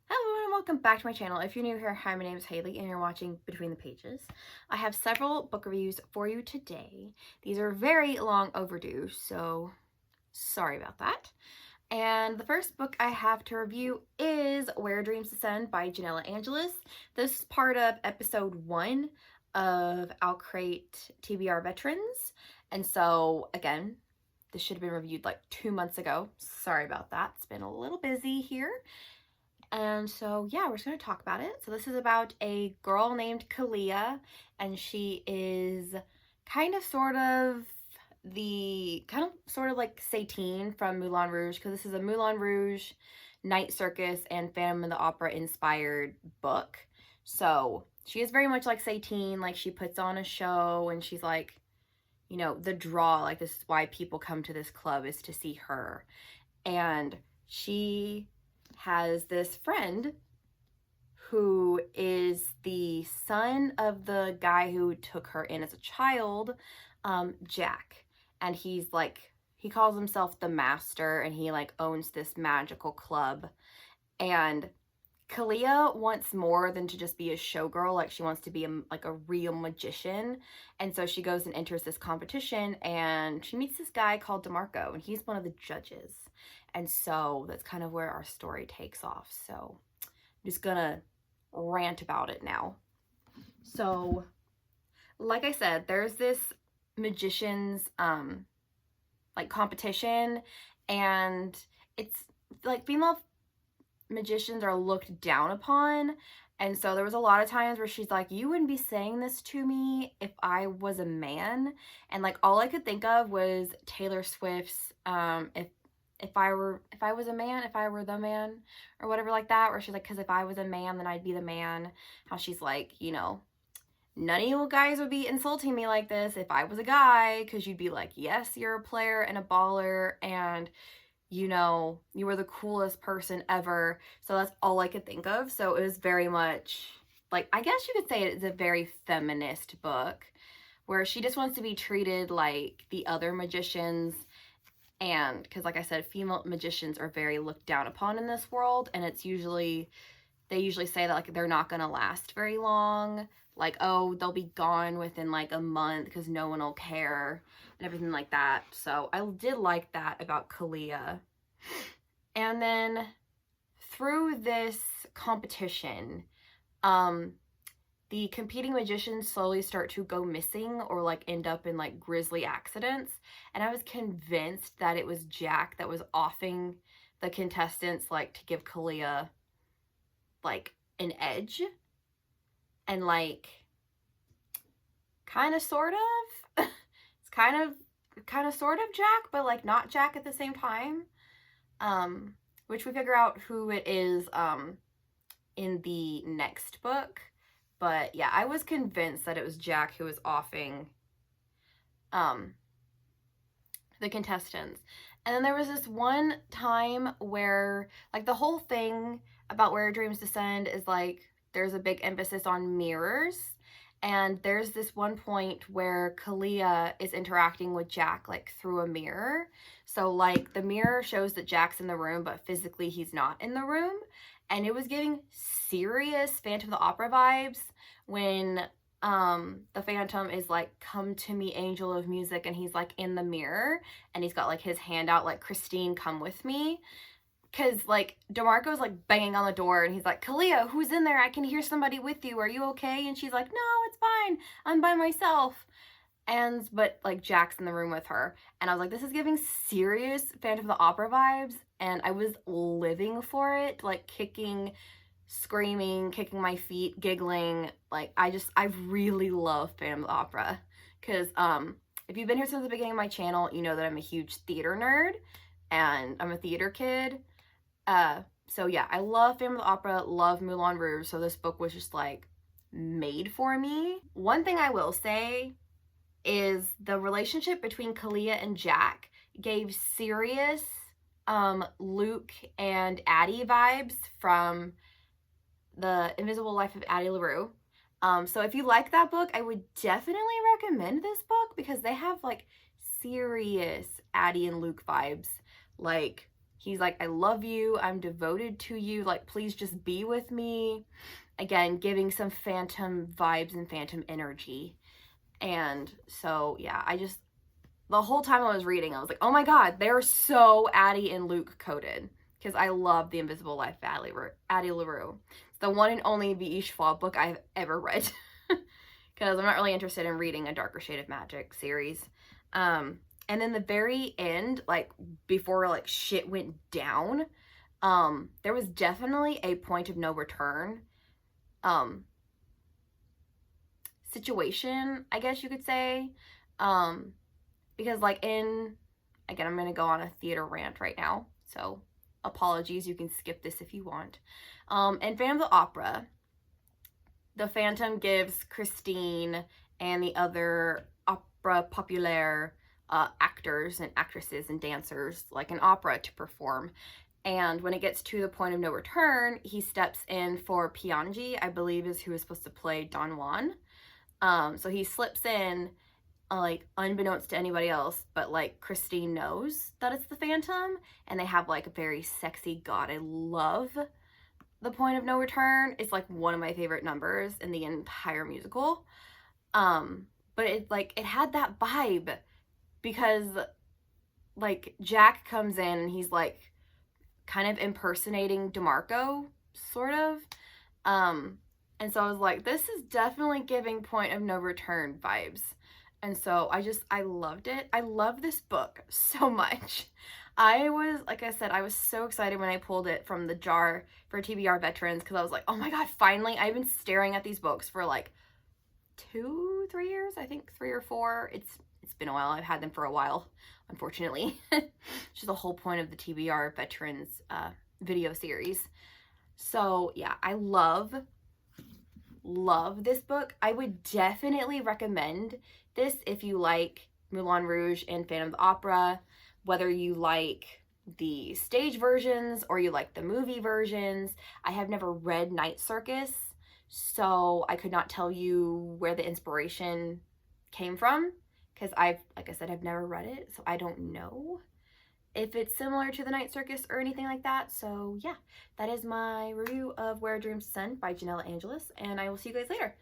Hello everyone, welcome back to my channel. If you're new here, hi, my name is Haley and you're watching Between the Pages. I have several book reviews for you today. These are very long overdue, so sorry about that. And the first book I have to review is Where Dreams Descend by Janell Angelis. This is part of episode 1 of I'll Crate TBR Veterans. And so, again, this should have been reviewed like 2 months ago. Sorry about that. It's been a little busy here. And so, yeah, we're just going to talk about it. So this is about a girl named Kalia, and she is sort of like Satine from Moulin Rouge, because this is a Moulin Rouge, Night Circus, and Phantom of the Opera inspired book. So she is very much like Satine, like she puts on a show, and she's like, you know, the draw, like this is why people come to this club, is to see her. And she has this friend who is the son of the guy who took her in as a child, Jack. And he's like, he calls himself the master, and he like owns this magical club. And Kalia wants more than to just be a showgirl. Like, she wants to be a real magician. And so she goes and enters this competition, and she meets this guy called DeMarco, and he's one of the judges. And so that's kind of where our story takes off. So I'm just gonna rant about it now. So, like I said, there's this magician's like competition, and it's like female magicians are looked down upon. And so there was a lot of times where she's like, you wouldn't be saying this to me if I was a man. And like all I could think of was Taylor Swift's if I was a man, if I were the man, or whatever like that, where she's like, because if I was a man, then I'd be the man. How she's like, you know, none of you guys would be insulting me like this if I was a guy, because you'd be like, yes, you're a player and a baller, and you know, you were the coolest person ever. So that's all I could think of. So it was very much like, I guess you could say it's a very feminist book, where she just wants to be treated like the other magicians. And because, like I said, female magicians are very looked down upon in this world, and it's usually, they usually say that like they're not going to last very long, like, oh, they'll be gone within like a month because no one will care and everything like that. So I did like that about Kalia. And then through this competition, the competing magicians slowly start to go missing or like end up in like grisly accidents. And I was convinced that it was Jack that was offing the contestants, like to give Kalia like an edge. And like kind of sort of it's kind of sort of Jack, but like not Jack at the same time. Which we figure out who it is in the next book. But yeah, I was convinced that it was Jack who was offing the contestants. And then there was this one time where like the whole thing about Where Dreams Descend is like there's a big emphasis on mirrors. And there's this one point where Kalia is interacting with Jack like through a mirror. So like the mirror shows that Jack's in the room, but physically he's not in the room. And it was giving serious Phantom of the Opera vibes when the Phantom is like, come to me, angel of music, and he's like in the mirror, and he's got like his hand out like, Christine, come with me. Because like DeMarco's like banging on the door, and he's like, Kalia, who's in there? I can hear somebody with you. Are you okay? And she's like, no, it's fine. I'm by myself. But like Jack's in the room with her, and I was like, this is giving serious Phantom of the Opera vibes, and I was living for it, like kicking, screaming, kicking my feet, giggling. Like I really love Phantom of the Opera, because if you've been here since the beginning of my channel, you know that I'm a huge theater nerd, and I'm a theater kid. So yeah, I love Phantom of the Opera, love Moulin Rouge, so this book was just like made for me. One thing I will say is the relationship between Kalia and Jack gave serious Luke and Addie vibes from The Invisible Life of Addie LaRue. So if you like that book, I would definitely recommend this book, because they have like serious Addie and Luke vibes. Like He's like, I love you, I'm devoted to you, like, please just be with me. Again, giving some Phantom vibes and Phantom energy. And so, yeah, the whole time I was reading, I was like, oh my god, they're so Addie and Luke coded. Because I love The Invisible Life of Addie LaRue. It's the one and only V.E. Schwab book I've ever read. Because I'm not really interested in reading a Darker Shade of Magic series. And then the very end, like, before, like, shit went down, there was definitely a point of no return situation, I guess you could say. Because, like, again, I'm going to go on a theater rant right now, so apologies, you can skip this if you want. In Phantom of the Opera, the Phantom gives Christine and the other opera populaire actors and actresses and dancers like an opera to perform. And when it gets to the point of no return, he steps in for Piangi, I believe is who is supposed to play Don Juan. So he slips in, like, unbeknownst to anybody else, but, like, Christine knows that it's the Phantom, and they have, like, a very sexy, God, I love the point of no return. It's, like, one of my favorite numbers in the entire musical. But it had that vibe, because, like, Jack comes in and he's, like, kind of impersonating DeMarco, sort of. And so I was like, this is definitely giving point of no return vibes. And so I loved it. I love this book so much. Like I said, I was so excited when I pulled it from the jar for TBR veterans, because I was like, oh my god, finally. I've been staring at these books for like 3 years, I think 3 or 4. It's been a while. I've had them for a while, unfortunately. Which is the whole point of the TBR veterans video series. So yeah, I love this book. I would definitely recommend this if you like Moulin Rouge and Phantom of the Opera, whether you like the stage versions or you like the movie versions. I have never read Night Circus, so I could not tell you where the inspiration came from, because like I said, I've never read it, so I don't know if it's similar to the Night Circus or anything like that. So yeah, that is my review of Where Dreams Descend by Janell Angelis, and I will see you guys later.